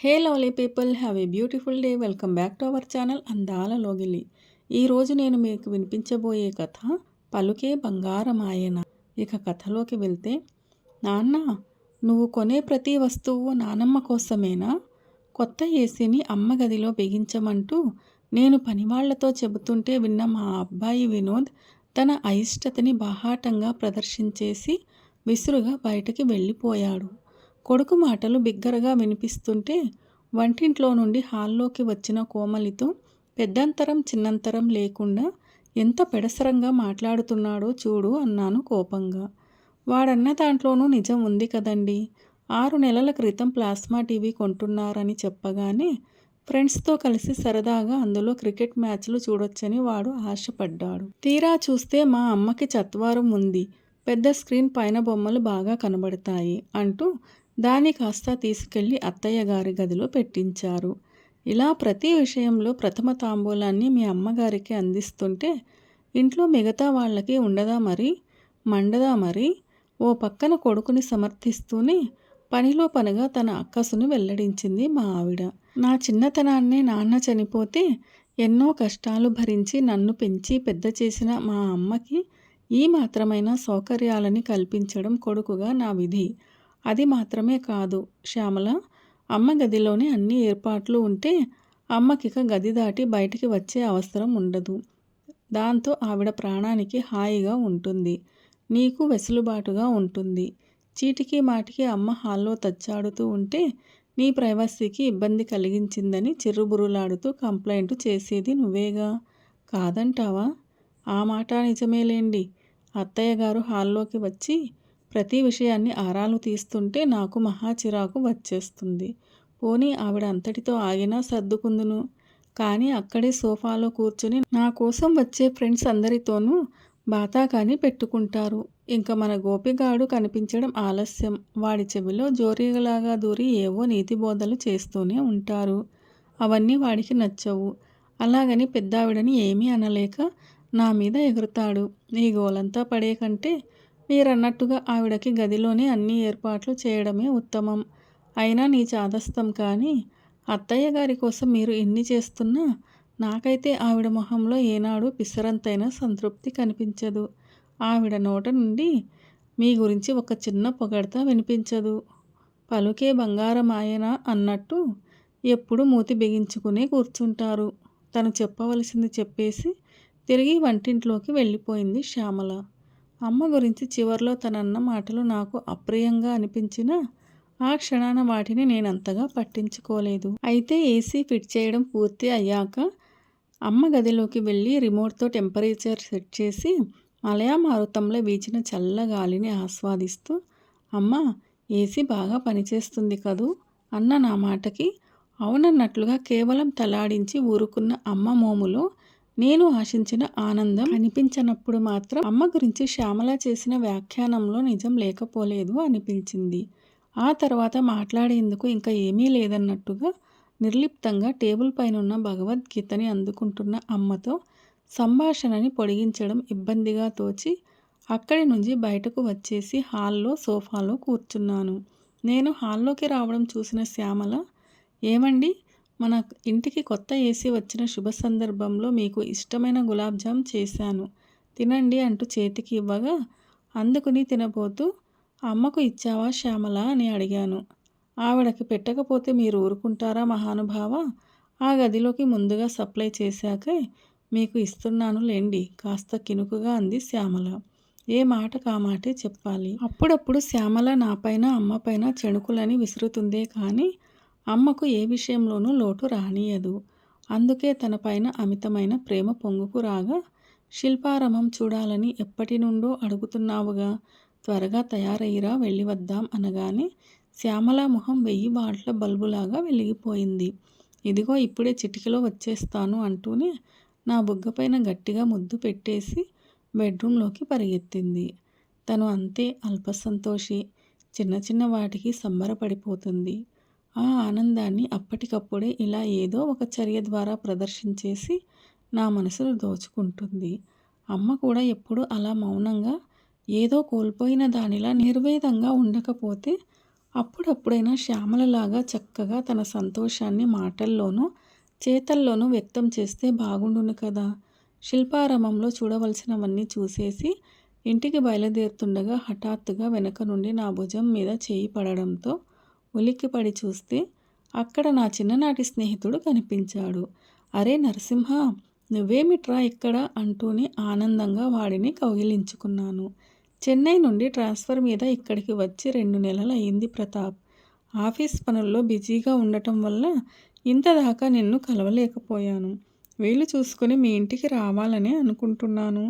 Hey lovely people, have a beautiful day. Welcome back to our channel అందాల లోగిలి. ఈరోజు నేను మీకు వినిపించబోయే కథ పలుకే బంగారమాయన. ఇక కథలోకి వెళ్తే, నాన్న, నువ్వు కొనే ప్రతి వస్తువు నానమ్మ కోసమేనా? కొత్త ఏసీని అమ్మ గదిలో బిగించమంటూ నేను పనివాళ్లతో చెబుతుంటే విన్న మా అబ్బాయి వినోద్ తన అయిష్టతని బాహాటంగా ప్రదర్శించేసి విసురుగా బయటికి వెళ్ళిపోయాడు. కొడుకు మాటలు బిగ్గరగా వినిపిస్తుంటే వంటింట్లో నుండి హాల్లోకి వచ్చిన కోమలితో పెద్దంతరం చిన్నంతరం లేకుండా ఎంత పెడసరంగా మాట్లాడుతున్నాడో చూడు అన్నాను కోపంగా. వాడన్న దాంట్లోనూ నిజం ఉంది కదండి. 6 నెలల క్రితం ప్లాస్మా టీవీ కొంటున్నారని చెప్పగానే ఫ్రెండ్స్తో కలిసి సరదాగా అందులో క్రికెట్ మ్యాచ్లు చూడొచ్చని వాడు ఆశపడ్డాడు. తీరా చూస్తే మా అమ్మకి చత్వారం ఉంది, పెద్ద స్క్రీన్ పైన బొమ్మలు బాగా కనబడతాయి అంటూ దాన్ని కాస్త తీసుకెళ్లి అత్తయ్య గారి గదిలో పెట్టించారు. ఇలా ప్రతి విషయంలో ప్రథమ తాంబూలాన్ని మీ అమ్మగారికి అందిస్తుంటే ఇంట్లో మిగతా వాళ్ళకి ఉండదా మరి, మండదా మరి? ఓ పక్కన కొడుకుని సమర్థిస్తూనే పనిలో పనిగా తన అక్కసును వెల్లడించింది మా ఆవిడ. నా చిన్నతనాన్నే నాన్న చనిపోతే ఎన్నో కష్టాలు భరించి నన్ను పెంచి పెద్ద చేసిన మా అమ్మకి ఈ మాత్రమైనా సౌకర్యాలని కల్పించడం కొడుకుగా నా విధి. అది మాత్రమే కాదు శ్యామల, అమ్మ గదిలోనే అన్ని ఏర్పాట్లు ఉంటే అమ్మకిక గది దాటి బయటికి వచ్చే అవసరం ఉండదు. దాంతో ఆవిడ ప్రాణానికి హాయిగా ఉంటుంది, నీకు వెసులుబాటుగా ఉంటుంది. చీటికి మాటికి అమ్మ హాల్లో తచ్చాడుతూ ఉంటే నీ ప్రైవసీకి ఇబ్బంది కలిగించిందని చిర్రుబుర్రులాడుతూ కంప్లైంట్ చేసేది నువ్వేగా, కాదంటావా? ఆ మాట నిజమేలేండి. అత్తయ్య గారు హాల్లోకి వచ్చి ప్రతి విషయాన్ని ఆరాలు తీస్తుంటే నాకు మహా చిరాకు వచ్చేస్తుంది. పోనీ ఆవిడ అంతటితో ఆగినా సర్దుకుందును. కానీ అక్కడే సోఫాలో కూర్చుని నా కోసం వచ్చే ఫ్రెండ్స్ అందరితోనూ బాతాకాని పెట్టుకుంటారు. ఇంక మన గోపిగాడు కనిపించడం ఆలస్యం. వాడి చెవిలో జోరీగలాగా దూరి ఏవో నీతి బోధలు చేస్తూనే ఉంటారు. అవన్నీ వాడికి నచ్చవు. అలాగని పెద్దావిడని ఏమీ అనలేక నా మీద ఎగురుతాడు. ఈ గోలంతా పడే కంటే మీరన్నట్టుగా ఆవిడకి గదిలోనే అన్ని ఏర్పాట్లు చేయడమే ఉత్తమం. అయినా నీ చాదస్తం కానీ, అత్తయ్య గారి కోసం మీరు ఇన్ని చేస్తున్నా నాకైతే ఆవిడ మొహంలో ఏనాడు పిసరంతైనా సంతృప్తి కనిపించదు. ఆవిడ నోట నుండి మీ గురించి ఒక చిన్న పొగడ్త వినిపించదు. పలుకే బంగారమాయన అన్నట్టు ఎప్పుడు మూతి బిగించుకునే కూర్చుంటారు. తను చెప్పవలసింది చెప్పేసి తిరిగి వంటింట్లోకి వెళ్ళిపోయింది శ్యామల. అమ్మ గురించి చివర్లో తనన్న మాటలు నాకు అప్రియంగా అనిపించినా ఆ క్షణాన వాటిని నేనంతగా పట్టించుకోలేదు. అయితే ఏసీ ఫిట్ చేయడం పూర్తి అయ్యాక అమ్మ గదిలోకి వెళ్ళి రిమోట్తో టెంపరేచర్ సెట్ చేసి మలయా మారుతంలో వీచిన చల్లగాలిని ఆస్వాదిస్తూ, అమ్మ, ఏసీ బాగా పనిచేస్తుంది కదూ అన్న నా మాటకి అవునన్నట్లుగా కేవలం తలాడించి ఊరుకున్న అమ్మ మోములో నేను ఆశించిన ఆనందం అనిపించనప్పుడు మాత్రం అమ్మ గురించి శ్యామల చేసిన వ్యాఖ్యానంలో నిజం లేకపోలేదు అనిపించింది. ఆ తర్వాత మాట్లాడేందుకు ఇంకా ఏమీ లేదన్నట్టుగా నిర్లిప్తంగా టేబుల్ పైనున్న భగవద్గీతని అందుకుంటున్న అమ్మతో సంభాషణని పొడిగించడం ఇబ్బందిగా తోచి అక్కడి నుంచి బయటకు వచ్చేసి హాల్లో సోఫాలో కూర్చున్నాను. నేను హాల్లోకి రావడం చూసిన శ్యామల, ఏమండి, మన ఇంటికి కొత్త ఏసీ వచ్చిన శుభ సందర్భంలో మీకు ఇష్టమైన గులాబ్ జామ్ చేశాను, తినండి అంటూ చేతికి ఇవ్వగా అందుకుని తినబోతూ, అమ్మకు ఇచ్చావా శ్యామల అని అడిగాను. ఆవిడకి పెట్టకపోతే మీరు ఊరుకుంటారా మహానుభావ? ఆ గదిలోకి ముందుగా సప్లై చేశాకే మీకు ఇస్తున్నాను లేండి కాస్త కినుకుగా అంది శ్యామల. ఏ మాట కామాటే చెప్పాలి. అప్పుడప్పుడు శ్యామల నాపైన అమ్మపైన చెణుకులని విసురుతుందే కానీ అమ్మకు ఏ విషయంలోనూ లోటు రానియదు. అందుకే తన పైన అమితమైన ప్రేమ పొంగుకు రాగా, శిల్పారామం చూడాలని ఎప్పటి నుండో అడుగుతున్నావుగా, త్వరగా తయారయ్యిరా వెళ్ళి వద్దాం అనగానే శ్యామల మొహం 1000 వాట్ల బల్బులాగా వెలిగిపోయింది. ఇదిగో ఇప్పుడే చిటికలో వచ్చేస్తాను అంటూనే నా బుగ్గపైన గట్టిగా ముద్దు పెట్టేసి బెడ్రూంలోకి పరిగెత్తింది. తను అంతే అల్పసంతోషి, చిన్న చిన్న వాటికి సంబరపడిపోతుంది. ఆ ఆనందాన్ని అప్పటికప్పుడే ఇలా ఏదో ఒక చర్య ద్వారా ప్రదర్శించేసి నా మనసును దోచుకుంటుంది. అమ్మ కూడా ఎప్పుడూ అలా మౌనంగా ఏదో కోల్పోయిన దానిలా నిర్వేదంగా ఉండకపోతే అప్పుడప్పుడైనా శ్యామలలాగా చక్కగా తన సంతోషాన్ని మాటల్లోనూ, చేతల్లోనూ వ్యక్తం చేస్తే బాగుండును కదా! శిల్పారామంలో చూడవలసినవన్నీ చూసేసి ఇంటికి బయలుదేరుతుండగా హఠాత్తుగా వెనక నుండి నా భుజం మీద చేయి పడడంతో ఉలిక్కిపడి చూస్తే అక్కడ నా చిన్ననాటి స్నేహితుడు కనిపించాడు. "అరే నరసింహ! నువ్వేమిట్రా ఇక్కడ?" అంటూనే ఆనందంగా వాడిని కౌగిలించుకున్నాను. "చెన్నై నుండి ట్రాన్స్ఫర్ మీద ఇక్కడికి వచ్చి 2 నెలలయింది ప్రతాప్. ఆఫీస్ పనుల్లో బిజీగా ఉండటం వల్ల ఇంతదాకా నిన్ను కలవలేకపోయాను. వీలు చూసుకుని మీ ఇంటికి రావాలనే అనుకుంటున్నాను.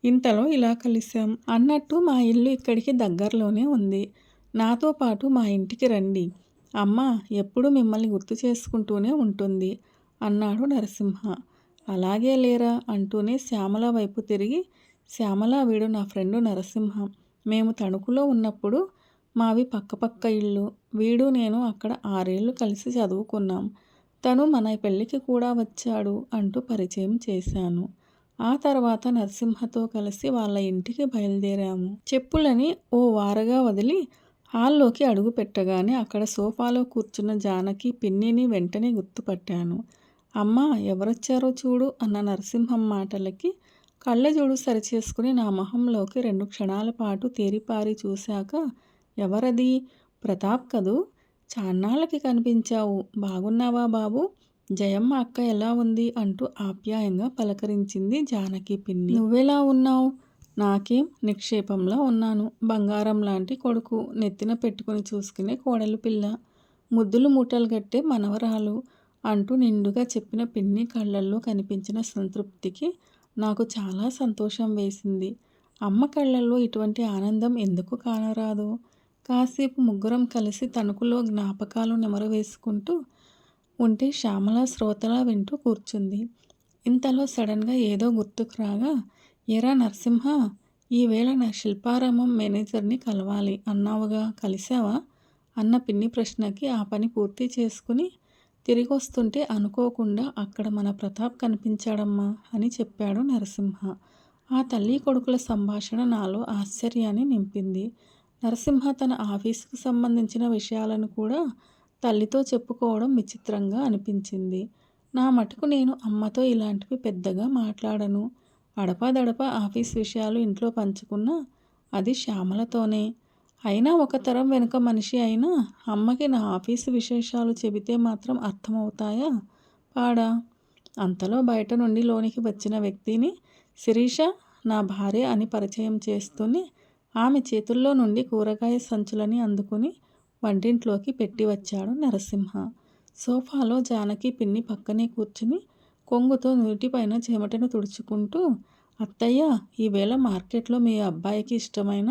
ఇంతలో ఇలా కలిశాం. అన్నట్టు మా ఇల్లు ఇక్కడికి దగ్గరలోనే ఉంది. నాతో పాటు మా ఇంటికి రండి. అమ్మ ఎప్పుడూ మిమ్మల్ని గుర్తు చేసుకుంటూనే ఉంటుంది" అన్నాడు నరసింహ. "అలాగే లేరా" అంటూనే శ్యామల వైపు తిరిగి, "శ్యామల, వీడు నా ఫ్రెండు నరసింహ. మేము తణుకులో ఉన్నప్పుడు మావి పక్కపక్క ఇళ్ళు. వీడు నేను అక్కడ 6 ఏళ్ళు కలిసి చదువుకున్నాం. తను మన పెళ్ళికి కూడా వచ్చాడు" అంటూ పరిచయం చేశాను. ఆ తర్వాత నరసింహతో కలిసి వాళ్ళ ఇంటికి బయలుదేరాము. చెప్పులని ఓ వారగా వదిలి హాల్లోకి అడుగు పెట్టగానే అక్కడ సోఫాలో కూర్చున్న జానకి పిన్నిని వెంటనే గుర్తుపట్టాను. "అమ్మా, ఎవరొచ్చారో చూడు" అన్న నరసింహం మాటలకి కళ్ళజోడు సరిచేసుకుని నా మొహంలోకి 2 క్షణాల పాటు తేరిపారి చూశాక, "ఎవరది? ప్రతాప్ కదూ! చాన్నాళ్ళకి కనిపించావు. బాగున్నావా బాబూ? జయమ్మ అక్క ఎలా ఉంది?" అంటూ ఆప్యాయంగా పలకరించింది జానకి పిన్ని. "నువ్వెలా ఉన్నావు?" "నాకేం, నిక్షేపంలా ఉన్నాను. బంగారం లాంటి కొడుకు, నెత్తిన పెట్టుకుని చూసుకునే కోడలు పిల్ల, ముద్దులు మూటలు కట్టే మనవరాలు" అంటూ నిండుగా చెప్పిన పిన్ని కళ్ళల్లో కనిపించిన సంతృప్తికి నాకు చాలా సంతోషం వేసింది. అమ్మ కళ్ళల్లో ఇటువంటి ఆనందం ఎందుకు కానరాదు? కాసేపు ముగ్గురం కలిసి తణుకులో జ్ఞాపకాలు నెమరువేసుకుంటూ ఉంటే శ్యామల శ్రోతలా వింటూ కూర్చుంది. ఇంతలో సడన్గా ఏదో గుర్తుకు రాగా, "ఏరా నరసింహ, ఈవేళ నా శిల్పారామం మేనేజర్ని కలవాలి అన్నావుగా, కలిశావా?" అన్న పిన్ని ప్రశ్నకి ఆ పని పూర్తి చేసుకుని తిరిగొస్తుంటే అనుకోకుండా "అక్కడ మన ప్రతాప్ కనిపించాడమ్మా" అని చెప్పాడు నరసింహ. ఆ తల్లి కొడుకుల సంభాషణ నాలో ఆశ్చర్యాన్ని నింపింది. నరసింహ తన ఆఫీసుకు సంబంధించిన విషయాలను కూడా తల్లితో చెప్పుకోవడం విచిత్రంగా అనిపించింది. నా మటుకు నేను అమ్మతో ఇలాంటివి పెద్దగా మాట్లాడను. అడపాదడపా ఆఫీస్ విషయాలు ఇంట్లో పంచుకున్నా అది శ్యామలతోనే. అయినా ఒక తరం వెనుక మనిషి అయినా అమ్మకి నా ఆఫీసు విశేషాలు చెబితే మాత్రం అర్థమవుతాయా పాడా? అంతలో బయట నుండి లోనికి వచ్చిన వ్యక్తిని శిరీష, నా భార్య అని పరిచయం చేస్తూనే ఆమె చేతుల్లో నుండి కూరగాయ సంచులని అందుకుని వంటింట్లోకి పెట్టి వచ్చాడు నరసింహ. సోఫాలో జానకి పిన్ని పక్కనే కూర్చుని కొంగుతో నుదుటిపైన చెమటను తుడుచుకుంటూ, "అత్తయ్య, ఈవేళ మార్కెట్లో మీ అబ్బాయికి ఇష్టమైన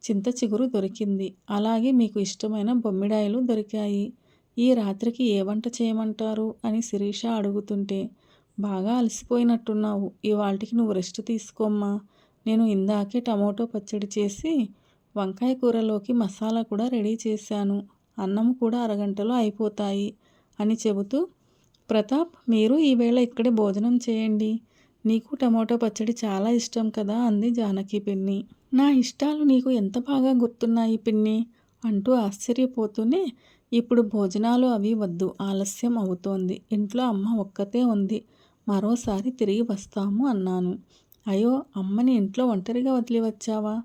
చింత చిగురు దొరికింది. అలాగే మీకు ఇష్టమైన బొమ్మిడాయలు దొరికాయి. ఈ రాత్రికి ఏ వంట చేయమంటారు" అని శిరీష అడుగుతుంటే, "బాగా అలసిపోయినట్టున్నావు. ఇవాల్టికి నువ్వు రెస్ట్ తీసుకోమ్మా. నేను ఇందాకే టమోటో పచ్చడి చేసి వంకాయ కూరలోకి మసాలా కూడా రెడీ చేశాను. అన్నం కూడా అరగంటలో అయిపోతాయి" అని చెబుతూ, "ప్రతాప్, మీరు ఈవేళ ఇక్కడే భోజనం చేయండి. నీకు టమోటో పచ్చడి చాలా ఇష్టం కదా" అంది జానకి పిన్ని. "నా ఇష్టాలు నీకు ఎంత బాగా గుర్తున్నాయి పిన్ని" అంటూ ఆశ్చర్యపోతూనే, "ఇప్పుడు భోజనాలు అవి వద్దు, ఆలస్యం అవుతోంది. ఇంట్లో అమ్మ ఒక్కతే ఉంది. మరోసారి తిరిగి వస్తాము" అన్నాను. "అయ్యో, అమ్మని ఇంట్లో ఒంటరిగా వదిలి వచ్చావా?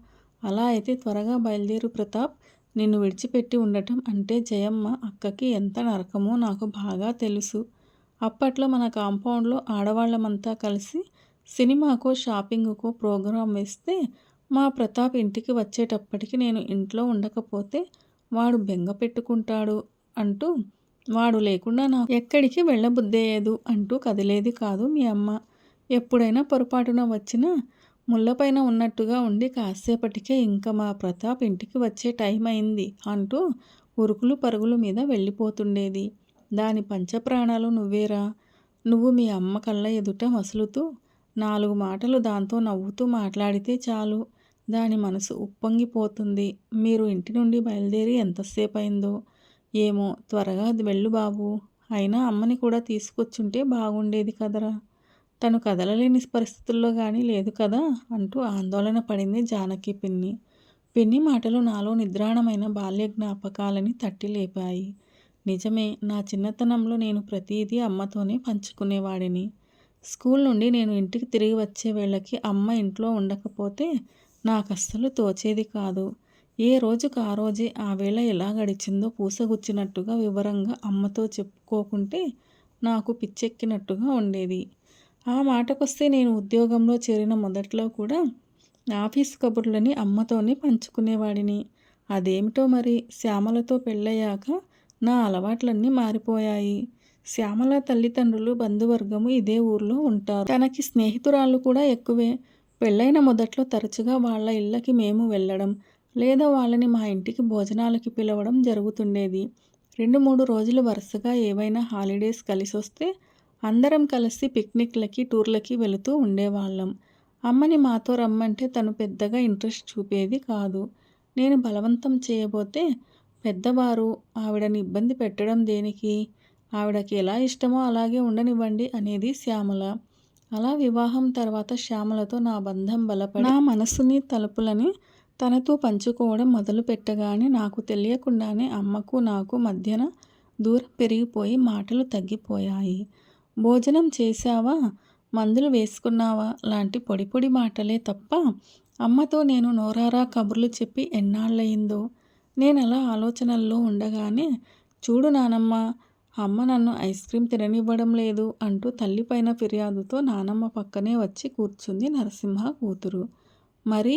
అలా అయితే త్వరగా బయలుదేరు ప్రతాప్. నిన్ను విడిచిపెట్టి ఉండటం అంటే జయమ్మ అక్కకి ఎంత నరకమో నాకు బాగా తెలుసు. అప్పట్లో మన కాంపౌండ్లో ఆడవాళ్ళమంతా కలిసి సినిమాకో షాపింగుకో ప్రోగ్రాం వేస్తే మా ప్రతాప్ ఇంటికి వచ్చేటప్పటికి నేను ఇంట్లో ఉండకపోతే వాడు బెంగ పెట్టుకుంటాడు అంటూ, వాడు లేకుండా నాకు ఎక్కడికి వెళ్ళబుద్దయ్యేదు" అంటూ కదిలేది కాదు మీ అమ్మ. ఎప్పుడైనా పొరపాటున వచ్చినా ముళ్ళపైన ఉన్నట్టుగా ఉండి కాసేపటికే "ఇంక మా ప్రతాప్ ఇంటికి వచ్చే టైం అయింది" అంటూ ఉరుకులు పరుగుల మీద వెళ్ళిపోతుండేది. దాని పంచప్రాణాలు నువ్వేరా. నువ్వు మీ అమ్మ కళ్ళ ఎదుట మసులుతూ 4 మాటలు దాంతో నవ్వుతూ మాట్లాడితే చాలు, దాని మనసు ఉప్పొంగిపోతుంది. మీరు ఇంటి నుండి బయలుదేరి ఎంతసేపయిందో ఏమో. త్వరగా వెళ్ళు బాబూ. అయినా అమ్మని కూడా తీసుకొచ్చుంటే బాగుండేది కదరా. తను కదలలేని పరిస్థితుల్లో గానీ లేదు కదా అంటూ ఆందోళన పడింది జానకి పిన్ని. పిన్ని మాటలు నాలో నిద్రాణమైన బాల్య జ్ఞాపకాలని తట్టి లేపాయి. నిజమే, నా చిన్నతనంలో నేను ప్రతీదీ అమ్మతోనే పంచుకునేవాడిని. స్కూల్ నుండి నేను ఇంటికి తిరిగి వచ్చే వేళకి అమ్మ ఇంట్లో ఉండకపోతే నాకస్సలు తోచేది కాదు. ఏ రోజుకు ఆ రోజే ఆ వేళ ఎలా గడిచిందో పూసగుచ్చినట్టుగా వివరంగా అమ్మతో చెప్పుకోకుంటే నాకు పిచ్చెక్కినట్టుగా ఉండేది. ఆ మాటకొస్తే నేను ఉద్యోగంలో చేరిన మొదట్లో కూడా ఆఫీస్ కబుర్లని అమ్మతోనే పంచుకునేవాడిని. అదేమిటో మరి శ్యామలతో పెళ్ళయ్యాక నా అలవాట్లన్నీ మారిపోయాయి. శ్యామల తల్లిదండ్రులు, బంధువర్గము ఇదే ఊర్లో ఉంటారు. తనకి స్నేహితురాళ్ళు కూడా ఎక్కువే. పెళ్ళైన మొదట్లో తరచుగా వాళ్ళ ఇళ్ళకి మేము వెళ్ళడం, లేదా వాళ్ళని మా ఇంటికి భోజనాలకి పిలవడం జరుగుతుండేది. 2-3 రోజులు వరుసగా ఏవైనా హాలిడేస్ కలిసొస్తే అందరం కలిసి పిక్నిక్లకి, టూర్లకి వెళుతూ ఉండేవాళ్ళం. అమ్మని మాతో రమ్మంటే తను పెద్దగా ఇంట్రెస్ట్ చూపేది కాదు. నేను బలవంతం చేయబోతే పెద్దవారు ఆవిడని ఇబ్బంది పెట్టడం దేనికి? ఆవిడకి ఎలా ఇష్టమో అలాగే ఉండనివ్వండి అనేది శ్యామల. అలా వివాహం తర్వాత శ్యామలతో నా బంధం బలపడి నా మనసుని, తలుపులని తనతో పంచుకోవడం మొదలు పెట్టగానే నాకు తెలియకుండానే అమ్మకు నాకు మధ్యన దూరం పెరిగిపోయి మాటలు తగ్గిపోయాయి. భోజనం చేశావా, మందులు వేసుకున్నావా లాంటి పొడి పొడి మాటలే తప్ప అమ్మతో నేను నోరారా కబుర్లు చెప్పి ఎన్నాళ్ళయిందో. నేనలా ఆలోచనల్లో ఉండగానే, చూడు నానమ్మ, అమ్మ నన్ను ఐస్ క్రీమ్ తిననివ్వడం లేదు అంటూ తల్లిపైన ఫిర్యాదుతో నానమ్మ పక్కనే వచ్చి కూర్చుంది నరసింహ కూతురు. మరి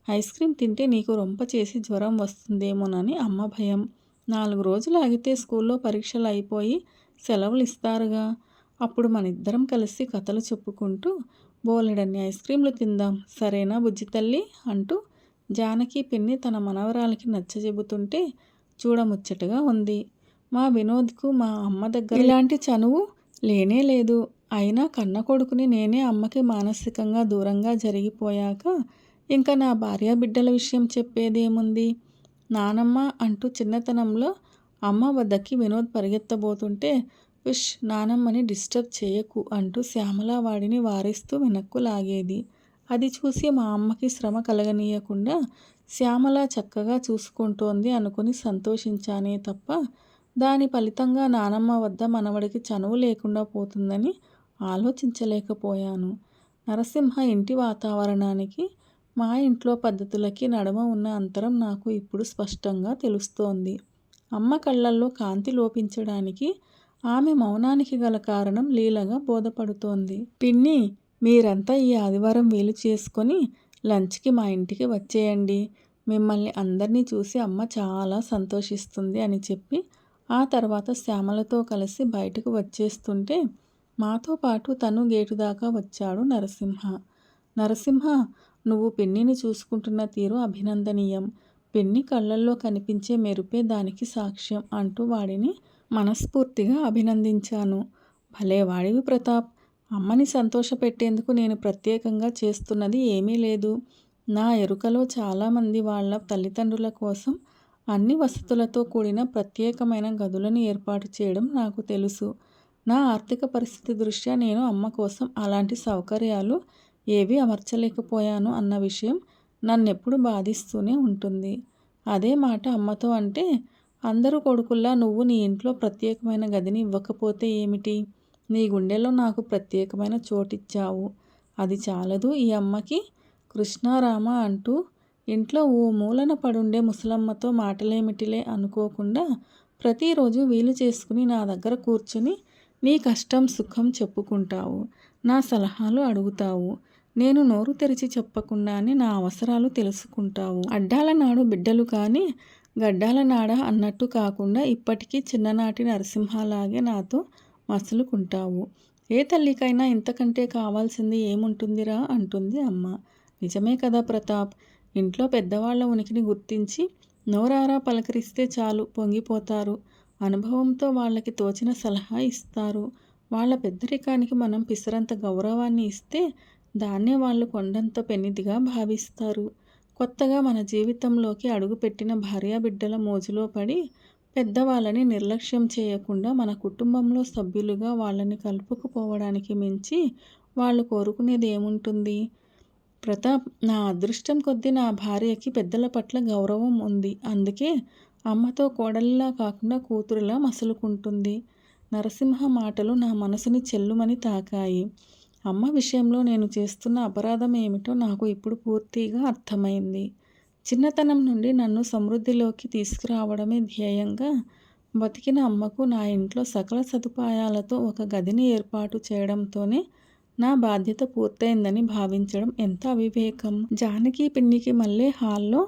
ఐస్ క్రీమ్ తింటే నీకు రొంప చేసి జ్వరం వస్తుందేమోనని అమ్మ భయం. 4 రోజులు ఆగితే స్కూల్లో పరీక్షలు అయిపోయి సెలవులు ఇస్తారుగా, అప్పుడు మనిద్దరం కలిసి కథలు చెప్పుకుంటూ బోలెడన్ని ఐస్ క్రీంలు తిందాం, సరేనా బుజ్జి తల్లి అంటూ జానకి పిన్ని తన మనవరాలకి నచ్చజెబుతుంటే చూడముచ్చటగా ఉంది. మా వినోద్కు మా అమ్మ దగ్గర ఇలాంటి చనువు లేనే లేదు. అయినా కన్న కొడుకుని నేనే అమ్మకి మానసికంగా దూరంగా జరిగిపోయాక ఇంకా నా భార్యాబిడ్డల విషయం చెప్పేదేముంది? నానమ్మ అంటూ చిన్నతనంలో అమ్మ వద్దకి వినోద్ పరిగెత్తబోతుంటే, ఉష్, నానమ్మని డిస్టర్బ్ చేయకు అంటూ శ్యామల వాడిని వారిస్తూ వెనక్కు లాగేది. అది చూసి మా అమ్మకి శ్రమ కలగనీయకుండా శ్యామల చక్కగా చూసుకుంటోంది అనుకుని సంతోషించానే తప్ప దాని ఫలితంగా నానమ్మ వద్ద మనవడికి చనువు లేకుండా పోతుందని ఆలోచించలేకపోయాను. నరసింహ ఇంటి వాతావరణానికి, మా ఇంట్లో పద్ధతులకి నడుమ ఉన్న అంతరం నాకు ఇప్పుడు స్పష్టంగా తెలుస్తోంది. అమ్మ కళ్ళల్లో కాంతి లోపించడానికి ఆమె మౌనానికి గల కారణం లీలగా బోధపడుతోంది. పిన్ని, మీరంతా ఈ ఆదివారం వీలు చేసుకొని లంచ్కి మా ఇంటికి వచ్చేయండి. మిమ్మల్ని అందరినీ చూసి అమ్మ చాలా సంతోషిస్తుంది అని చెప్పి ఆ తర్వాత శ్యామలతో కలిసి బయటకు వచ్చేస్తుంటే మాతో పాటు తను గేటు దాకా వచ్చాడు నరసింహ. నరసింహ, నువ్వు పిన్నిని చూసుకుంటున్న తీరు అభినందనీయం. పిన్ని కళ్ళల్లో కనిపించే మెరుపే దానికి సాక్ష్యం అంటూ వాడిని మనస్ఫూర్తిగా అభినందించాను. భలేవాడివి ప్రతాప్. అమ్మని సంతోషపెట్టేందుకు నేను ప్రత్యేకంగా చేస్తున్నది ఏమీ లేదు. నా ఎరుకలో చాలామంది వాళ్ళ తల్లిదండ్రుల కోసం అన్ని వసతులతో కూడిన ప్రత్యేకమైన గదులను ఏర్పాటు చేయడం నాకు తెలుసు. నా ఆర్థిక పరిస్థితి దృష్ట్యా నేను అమ్మ కోసం అలాంటి సౌకర్యాలు ఏవీ అమర్చలేకపోయాను అన్న విషయం నన్నెప్పుడు బాధిస్తూనే ఉంటుంది. అదే మాట అమ్మతో అంటే, అందరూ కొడుకుల్లా నువ్వు నీ ఇంట్లో ప్రత్యేకమైన గదిని ఇవ్వకపోతే ఏమిటి? నీ గుండెల్లో నాకు ప్రత్యేకమైన చోటిచ్చావు. అది చాలదు ఈ అమ్మకి? కృష్ణారామ అంటూ ఇంట్లో ఓ మూలన పడుండే ముసలమ్మతో మాటలేమిటిలే అనుకోకుండా ప్రతిరోజు వీలు చేసుకుని నా దగ్గర కూర్చుని నీ కష్టం సుఖం చెప్పుకుంటావు, నా సలహాలు అడుగుతావు. నేను నోరు తెరిచి చెప్పకుండానే నా అవసరాలు తెలుసుకుంటావు. అడ్డాల నాడు బిడ్డలు కానీ గడ్డాల నాడ అన్నట్టు కాకుండా ఇప్పటికీ చిన్ననాటి నరసింహలాగే నాతో మసులుకుంటావు. ఏ తల్లికైనా ఇంతకంటే కావాల్సింది ఏముంటుందిరా అంటుంది అమ్మ. నిజమే కదా ప్రతాప్. ఇంట్లో పెద్దవాళ్ల ఉనికిని గుర్తించి నోరారా పలకరిస్తే చాలు పొంగిపోతారు. అనుభవంతో వాళ్ళకి తోచిన సలహా ఇస్తారు. వాళ్ళ పెద్దరికానికి మనం పిసరంత గౌరవాన్ని ఇస్తే దాన్నే వాళ్ళు కొండంత పెన్నిదిగా భావిస్తారు. కొత్తగా మన జీవితంలోకి అడుగుపెట్టిన భార్యాబిడ్డల మోజులో పడి పెద్దవాళ్ళని నిర్లక్ష్యం చేయకుండా మన కుటుంబంలో సభ్యులుగా వాళ్ళని కలుపుకుపోవడానికి మించి వాళ్ళు కోరుకునేది ఏముంటుంది? ప్రతాప్, నా అదృష్టం కొద్దీ నా భార్యకి పెద్దల పట్ల గౌరవం ఉంది. అందుకే అమ్మతో కోడలిలా కాకుండా కూతురులా మసలుకుంటుంది. నరసింహ మాటలు నా మనసుని చెల్లుమని తాకాయి. అమ్మ విషయంలో నేను చేస్తున్న అపరాధం ఏమిటో నాకు ఇప్పుడు పూర్తిగా అర్థమైంది. చిన్నతనం నుండి నన్ను సమృద్ధిలోకి తీసుకురావడమే ధ్యేయంగా బతికిన అమ్మకు నా ఇంట్లో సకల సదుపాయాలతో ఒక గదిని ఏర్పాటు చేయడంతోనే నా బాధ్యత పూర్తయిందని భావించడం ఎంత అవివేకం. జానకి పిన్నికి మళ్ళీ హాల్లో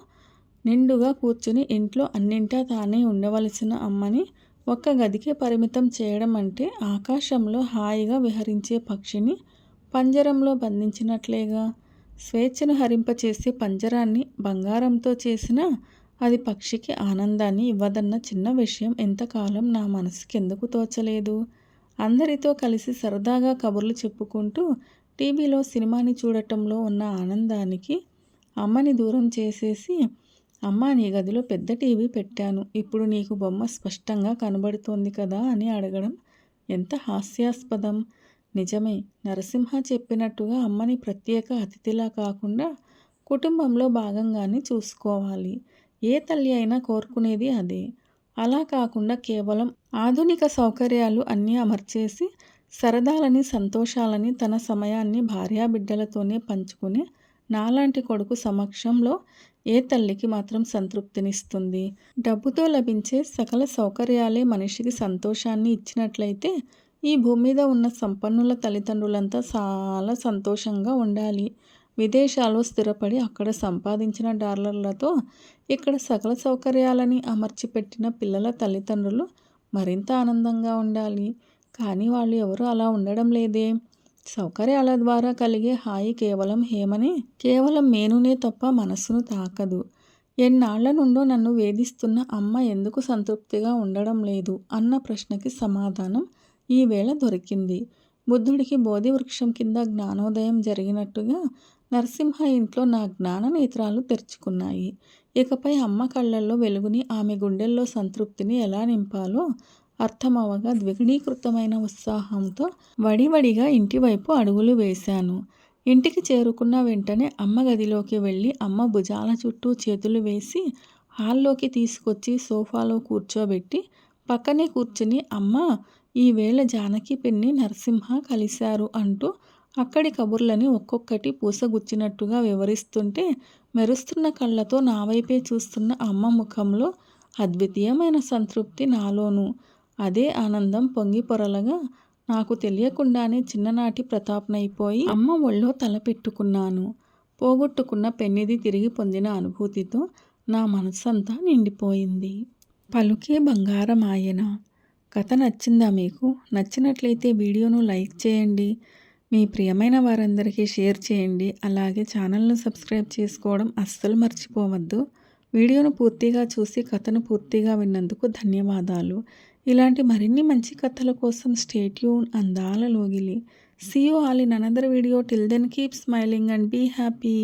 నిండుగా కూర్చుని ఇంట్లో అన్నింటా తానే ఉండవలసిన అమ్మని ఒక్క గదికే పరిమితం చేయడం అంటే ఆకాశంలో హాయిగా విహరించే పక్షిని పంజరంలో బంధించినట్లేగా. స్వేచ్ఛను హరింపచేసే పంజరాన్ని బంగారంతో చేసినా అది పక్షికి ఆనందాన్ని ఇవ్వదన్న చిన్న విషయం ఎంతకాలం నా మనసుకెందుకు తోచలేదు. అందరితో కలిసి సరదాగా కబుర్లు చెప్పుకుంటూ టీవీలో సినిమాని చూడటంలో ఉన్న ఆనందానికి అమ్మని దూరం చేసేసి, అమ్మా, నీ గదిలో పెద్ద టీవీ పెట్టాను, ఇప్పుడు నీకు బొమ్మ స్పష్టంగా కనబడుతోంది కదా అని అడగడం ఎంత హాస్యాస్పదం. నిజమే, నరసింహ చెప్పినట్టుగా అమ్మని ప్రత్యేక అతిథిలా కాకుండా కుటుంబంలో భాగంగానే చూసుకోవాలి. ఏ తల్లి అయినా కోరుకునేది అదే. అలా కాకుండా కేవలం ఆధునిక సౌకర్యాలు అన్నీ అమర్చేసి సరదాలని సంతోషాలని తన సమయాన్ని భార్యాబిడ్డలతోనే పంచుకునే నాలాంటి కొడుకు సమక్షంలో ఏ తల్లికి మాత్రం సంతృప్తినిస్తుంది? డబ్బుతో లభించే సకల సౌకర్యాలే మనిషికి సంతోషాన్ని ఇచ్చినట్లయితే ఈ భూమి మీద ఉన్న సంపన్నుల తల్లిదండ్రులంతా చాలా సంతోషంగా ఉండాలి. విదేశాల్లో స్థిరపడి అక్కడ సంపాదించిన డాలర్లతో ఇక్కడ సకల సౌకర్యాలని అమర్చిపెట్టిన పిల్లల తల్లిదండ్రులు మరింత ఆనందంగా ఉండాలి. కానీ వాళ్ళు ఎవరు అలా ఉండడం లేదే. సౌకర్యాల ద్వారా కలిగే హాయి కేవలం మేనునే తప్ప మనస్సును తాకదు. ఎన్నాళ్ల నుండో నన్ను వేధిస్తున్న అమ్మ ఎందుకు సంతృప్తిగా ఉండడం లేదు అన్న ప్రశ్నకి సమాధానం ఈవేళ దొరికింది. బుద్ధుడికి బోధి వృక్షం కింద జ్ఞానోదయం జరిగినట్టుగా నరసింహ ఇంట్లో నా జ్ఞాన నేత్రాలు తెరుచుకున్నాయి. ఇకపై అమ్మ కళ్ళల్లో వెలుగుని, ఆమె గుండెల్లో సంతృప్తిని ఎలా నింపాలో అర్థమవగా ద్విగుణీకృతమైన ఉత్సాహంతో వడివడిగా ఇంటివైపు అడుగులు వేశాను. ఇంటికి చేరుకున్న వెంటనే అమ్మ గదిలోకి వెళ్ళి అమ్మ భుజాల చుట్టూ చేతులు వేసి హాల్లోకి తీసుకొచ్చి సోఫాలో కూర్చోబెట్టి పక్కనే కూర్చుని, అమ్మ, ఈవేళ జానకి పిన్ని నరసింహ కలిశారు అంటూ అక్కడి కబుర్లని ఒక్కొక్కటి పూసగుచ్చినట్టుగా వివరిస్తుంటే మెరుస్తున్న కళ్ళతో నా వైపే చూస్తున్న అమ్మ ముఖంలో అద్వితీయమైన సంతృప్తి, నాలోనూ అదే ఆనందం పొంగి పొరలగా నాకు తెలియకుండానే చిన్ననాటి ప్రతాప్నైపోయి అమ్మ ఒళ్ళో తల పెట్టుకున్నాను. పోగొట్టుకున్న పెన్నిది తిరిగి పొందిన అనుభూతితో నా మనస్సంతా నిండిపోయింది. పలుకే బంగారమాయెన. కథ నచ్చిందా మీకు? నచ్చినట్లయితే వీడియోను లైక్ చేయండి. మీ ప్రియమైన వారందరికీ షేర్ చేయండి. అలాగే ఛానల్ను సబ్స్క్రైబ్ చేసుకోవడం అస్సలు మర్చిపోవద్దు. వీడియోను పూర్తిగా చూసి కథను పూర్తిగా విన్నందుకు ధన్యవాదాలు. ఇలాంటి మరిన్ని మంచి కథల కోసం స్టే ట్యూన్. అందాల లోగిలి. See you all in another video. Till then keep smiling and be happy.